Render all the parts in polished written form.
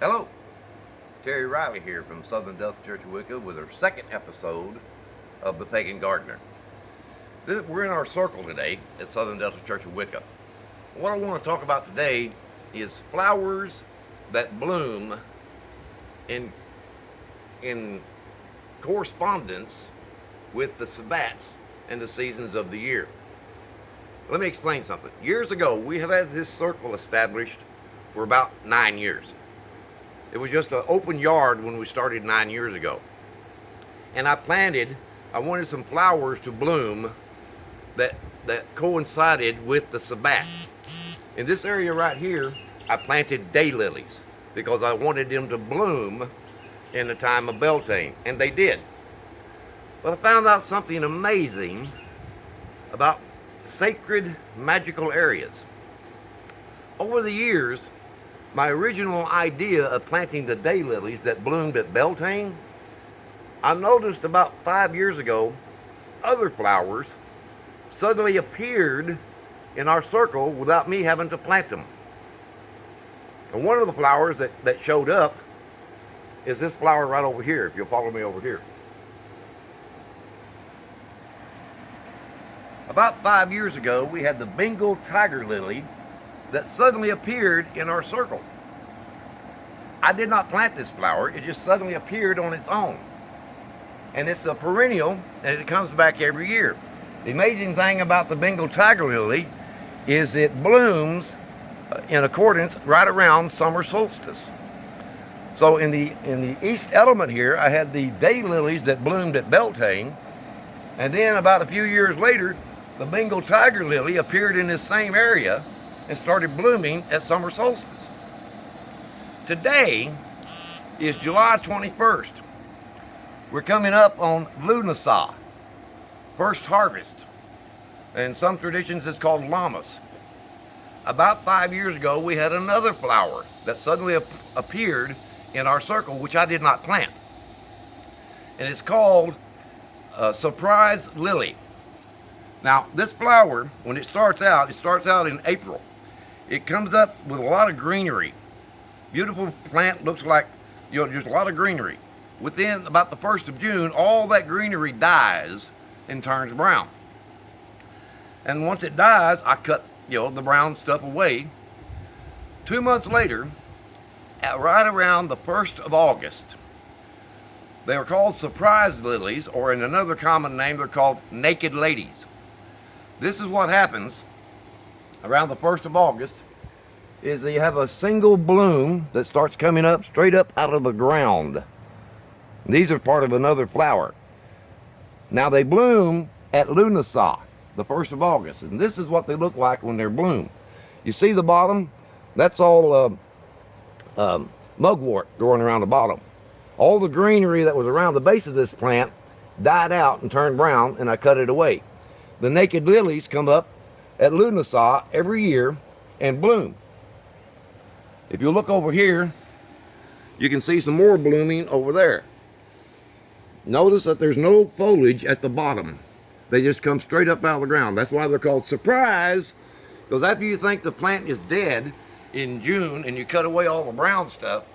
Hello, Terry Riley here from Southern Delta Church of Wicca with our second episode of The Pagan Gardener. We're in our circle today at Southern Delta Church of Wicca. What I want to talk about today is flowers that bloom in correspondence with the Sabbats and the seasons of the year. Let me explain something. Years ago, we have had this circle established for about 9 years. It was just an open yard when we started 9 years ago. And I wanted some flowers to bloom that coincided with the Sabbat. In this area right here, I planted daylilies because I wanted them to bloom in the time of Beltane, and they did. But I found out something amazing about sacred magical areas. Over the years, my original idea of planting the daylilies that bloomed at Beltane, I noticed about 5 years ago, other flowers suddenly appeared in our circle without me having to plant them. And one of the flowers that showed up is this flower right over here, if you'll follow me over here. About 5 years ago, we had the Bengal tiger lily that suddenly appeared in our circle. I did not plant this flower, it just suddenly appeared on its own. And it's a perennial, and it comes back every year. The amazing thing about the Bengal tiger lily is it blooms in accordance right around summer solstice. So in the east element here, I had the daylilies that bloomed at Beltane, and then about a few years later, the Bengal tiger lily appeared in this same area and started blooming at summer solstice. Today is July 21st. We're coming up on Lunasa, first harvest. In some traditions it's called Lammas. About 5 years ago we had another flower that suddenly appeared in our circle, which I did not plant. And it's called Surprise Lily. Now this flower, when it starts out in April. It comes up with a lot of greenery. Beautiful plant, looks like, just a lot of greenery. Within about the 1st of June, all that greenery dies and turns brown. And once it dies, I cut, the brown stuff away. 2 months later, right around the 1st of August, they are called surprise lilies, or in another common name, they're called naked ladies. This is what happens around the 1st of August, is that you have a single bloom that starts coming up straight up out of the ground. These are part of another flower. Now they bloom at Lunasa, the 1st of August, and this is what they look like when they're bloom. You see the bottom? That's all mugwort growing around the bottom. All the greenery that was around the base of this plant died out and turned brown, and I cut it away. The naked lilies come up at Lunasa every year and bloom. If you look over here, you can see some more blooming over there. Notice that there's no foliage at the bottom. They just come straight up out of the ground. That's why they're called surprise, because after you think the plant is dead in June and you cut away all the brown stuff,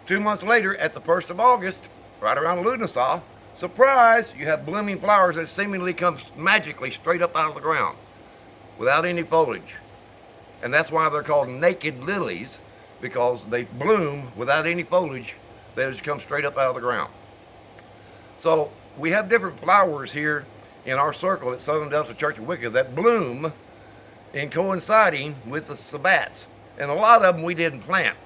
2 months later at the 1st of August, right around Lunasa, surprise, you have blooming flowers that seemingly come magically straight up out of the ground without any foliage. And that's why they're called naked lilies, because they bloom without any foliage. They just come straight up out of the ground. So we have different flowers here in our circle at Southern Delta Church of Wicca that bloom in coinciding with the Sabbats. And a lot of them we didn't plant.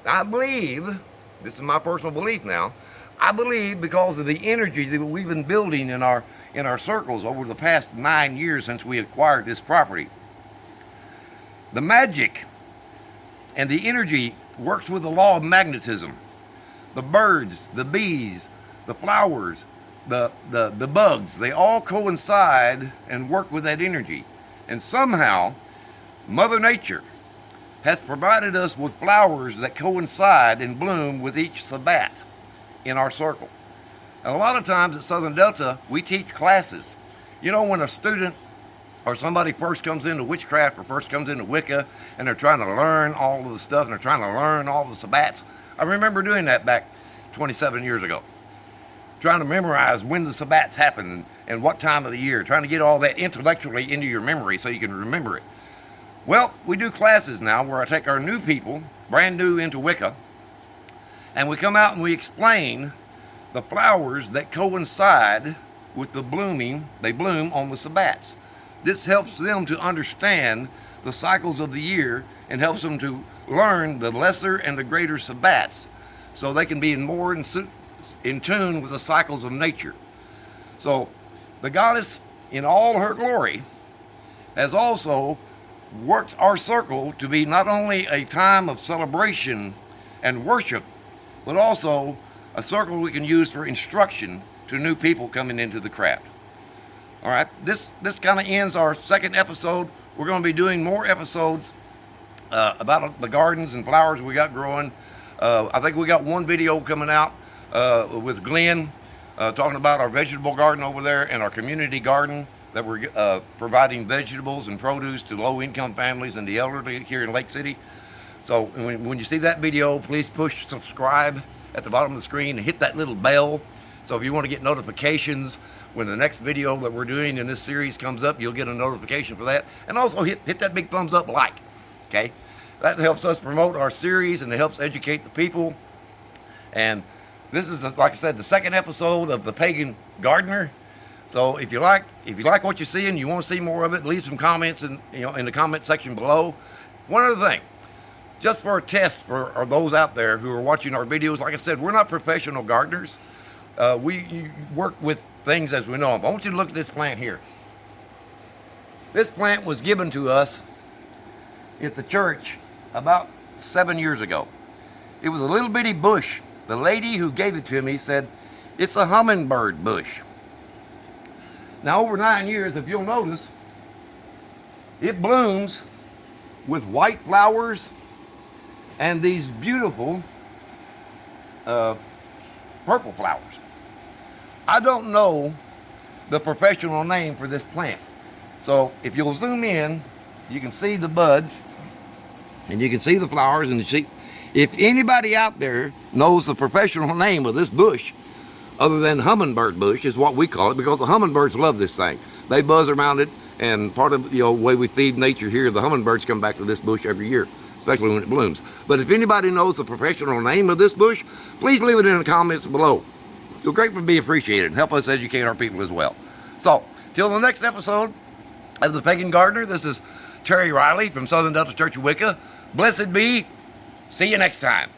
I believe, this is my personal belief now, I believe because of the energy that we've been building in our circles over the past 9 years since we acquired this property. The magic and the energy works with the law of magnetism. The birds, the bees, the flowers, the bugs, they all coincide and work with that energy. And somehow, Mother Nature has provided us with flowers that coincide and bloom with each Sabbat in our circle. And a lot of times at Southern Delta, we teach classes. When a student or somebody first comes into witchcraft or first comes into Wicca, and they're trying to learn all of the stuff, and they're trying to learn all the Sabbats. I remember doing that back 27 years ago, trying to memorize when the Sabbats happened and what time of the year, trying to get all that intellectually into your memory so you can remember it. Well, we do classes now where I take our new people, brand new into Wicca, and we come out and we explain the flowers that coincide with the blooming, they bloom on the Sabbats. This helps them to understand the cycles of the year and helps them to learn the lesser and the greater Sabbats so they can be more in tune with the cycles of nature. So the goddess in all her glory has also worked our circle to be not only a time of celebration and worship, but also a circle we can use for instruction to new people coming into the craft. All right, this kind of ends our second episode. We're going to be doing more episodes about the gardens and flowers we got growing. I think we got one video coming out with Glenn talking about our vegetable garden over there and our community garden that we're providing vegetables and produce to low-income families and the elderly here in Lake City. So when you see that video, please push subscribe at the bottom of the screen and hit that little bell. So if you want to get notifications when the next video that we're doing in this series comes up, you'll get a notification for that. And also hit that big thumbs up like, okay? That helps us promote our series and it helps educate the people. And this is, like I said, the second episode of The Pagan Gardener. So if you like what you're seeing, you want to see more of it, leave some comments in the comment section below. One other thing, just for a test for those out there who are watching our videos, like I said, we're not professional gardeners. We work with things as we know them. I want you to look at this plant here. This plant was given to us at the church about 7 years ago. It was a little bitty bush. The lady who gave it to me said, it's a hummingbird bush. Now over 9 years, if you'll notice, it blooms with white flowers and these beautiful purple flowers. I don't know the professional name for this plant. So if you'll zoom in, you can see the buds and you can see the flowers and you see, if anybody out there knows the professional name of this bush, other than hummingbird bush is what we call it, because the hummingbirds love this thing. They buzz around it, and part of the way we feed nature here, the hummingbirds come back to this bush every year, especially when it blooms. But if anybody knows the professional name of this bush, please leave it in the comments below. You'll greatly be appreciated and help us educate our people as well. So, till the next episode of The Pagan Gardener, this is Terry Riley from Southern Delta Church of Wicca. Blessed be. See you next time.